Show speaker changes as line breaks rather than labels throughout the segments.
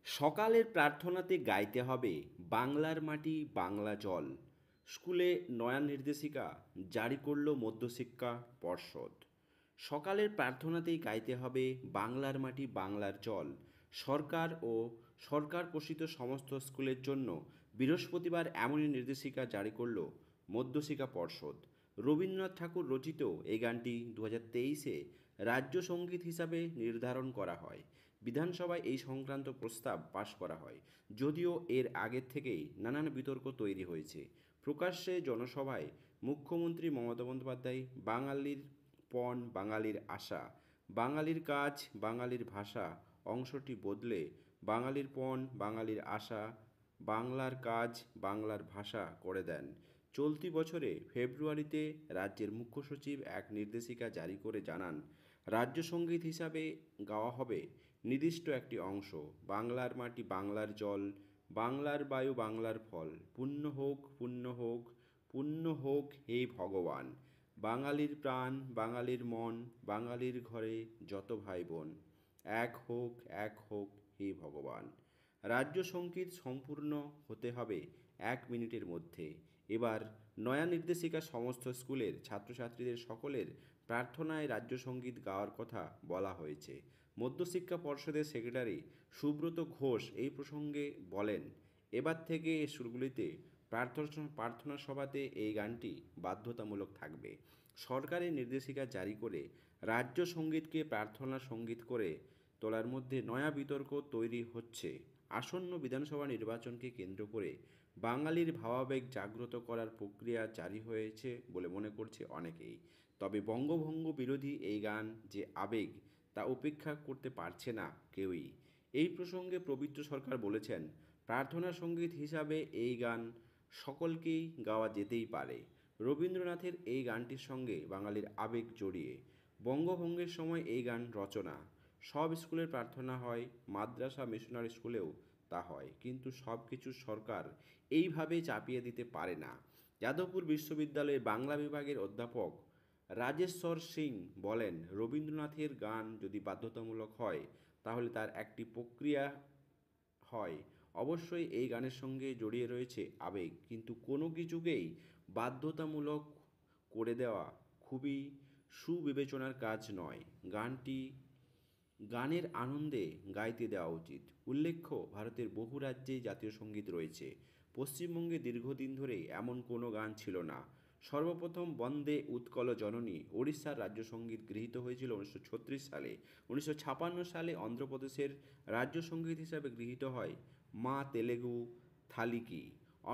সকালের প্রার্থনাতে গাইতে হবে বাংলার মাটি বাংলা জল। স্কুলে নয়া নির্দেশিকা জারি করল মধ্যশিক্ষা পর্ষদ। সকালের প্রার্থনাতেই গাইতে হবে বাংলার মাটি বাংলার জল। সরকার ও সরকার পোষিত সমস্ত স্কুলের জন্য বৃহস্পতিবার এমনই নির্দেশিকা জারি করল মধ্যশিক্ষা পর্ষদ। রবীন্দ্রনাথ ঠাকুর রচিত এই গানটি 2023-এ রাজ্য সঙ্গীত হিসাবে নির্ধারণ করা হয়। বিধানসভায় এই সংক্রান্ত প্রস্তাব পাশ করা হয়, যদিও এর আগের থেকেই নানান বিতর্ক তৈরি হয়েছে। প্রকাশ্যে জনসভায় মুখ্যমন্ত্রী মমতা বন্দ্যোপাধ্যায় বাঙালির পণ বাঙালির আশা, বাঙালির কাজ বাঙালির ভাষা অংশটি বদলে বাঙালির পণ বাঙালির আশা, বাংলার কাজ বাংলার ভাষা করে দেন। চলতি বছরে ফেব্রুয়ারিতে রাজ্যের মুখ্য সচিব এক নির্দেশিকা জারি করে জানান, রাজ্য সঙ্গীত হিসাবে গাওয়া হবে নির্দিষ্ট একটি অংশ, বাংলার মাটি বাংলার জল, বাংলার বায়ু বাংলার ফল, পুণ্য হোক পুণ্য হোক পুণ্য হোক হে ভগবান, বাঙালির প্রাণ বাঙালির মন, বাঙালির ঘরে যত ভাই বোন, এক হোক হে ভগবান। রাজ্য সঙ্গীত সম্পূর্ণ হতে হবে 1 মিনিটের মধ্যে। এবার নয়া নির্দেশিকা সমস্ত স্কুলের ছাত্রছাত্রীদের সকলের প্রার্থনায় রাজ্য সঙ্গীত গাওয়ার কথা বলা হয়েছে। মধ্যশিক্ষা পর্ষদের সেক্রেটারি সুব্রত ঘোষ এই প্রসঙ্গে বলেন, এবার থেকে স্কুলগুলিতে প্রার্থনা সভাতে এই গানটি বাধ্যতামূলক থাকবে। সরকারের নির্দেশিকা জারি করে রাজ্য সঙ্গীতকে প্রার্থনা সঙ্গীত করে তোলার মধ্যে নয়া বিতর্ক তৈরি হচ্ছে। আসন্ন বিধানসভা নির্বাচনকে কেন্দ্র করে বাঙালির ভাবাবেগ জাগ্রত করার প্রক্রিয়া জারি হয়েছে বলে মনে করছে অনেকেই। তবে বঙ্গভঙ্গ বিরোধী এই গান যে আবেগ তা উপেক্ষা করতে পারছে না কেউই। এই প্রসঙ্গে পবিত্র সরকার বলেছেন, প্রার্থনা সঙ্গীত হিসাবে এই গান সকলকেই গাওয়া যেতেই পারে। রবীন্দ্রনাথের এই গানটির সঙ্গে বাঙালির আবেগ জড়িয়ে। বঙ্গভঙ্গের সময় এই গান রচনা। সব স্কুলের প্রার্থনা হয়, মাদ্রাসা মিশনারি স্কুলেও তা হয়, কিন্তু সব কিছু সরকার এইভাবে চাপিয়ে দিতে পারে না। যাদবপুর বিশ্ববিদ্যালয়ের বাংলা বিভাগের অধ্যাপক রাজেশ্বর সিং বলেন, রবীন্দ্রনাথের গান যদি বাধ্যতামূলক হয় তাহলে তার একটি প্রক্রিয়া হয়। অবশ্যই এই গানের সঙ্গে জড়িয়ে রয়েছে আবেগ, কিন্তু কোনো কিছুকেই বাধ্যতামূলক করে দেওয়া খুবই সুবিবেচনার কাজ নয়। গানের আনন্দে গাইতে দেওয়া উচিত। উল্লেখ্য, ভারতের বহু রাজ্যেই জাতীয় সঙ্গীত রয়েছে। পশ্চিমবঙ্গে দীর্ঘদিন ধরে এমন কোনো গান ছিল না। সর্বপ্রথম বন্দে উৎকল জননী ওড়িশার রাজ্য সঙ্গীত গৃহীত হয়েছিল 1936 সালে। 1956 সালে অন্ধ্রপ্রদেশের রাজ্য সঙ্গীত হিসাবে গৃহীত হয় মা তেলেগু থালিকি।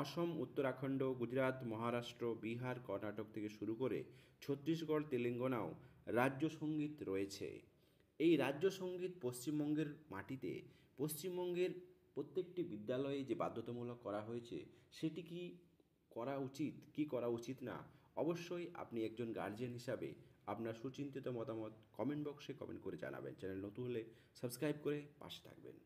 অসম, উত্তরাখণ্ড, গুজরাট, মহারাষ্ট্র, বিহার, কর্ণাটক থেকে শুরু করে ছত্তিশগড়, তেলেঙ্গানাও রাজ্য সঙ্গীত রয়েছে। এই রাজ্য সঙ্গীত পশ্চিমবঙ্গের মাটিতে পশ্চিমবঙ্গের প্রত্যেকটি বিদ্যালয়ে যে বাধ্যতামূলক করা হয়েছে, সেটি কি করা উচিত কি করা উচিত না, অবশ্যই আপনি একজন গার্জিয়ান হিসাবে আপনার সুচিন্তিত মতামত কমেন্ট বক্সে কমেন্ট করে জানাবেন। চ্যানেল নতুন হলে সাবস্ক্রাইব করে পাশে থাকবেন।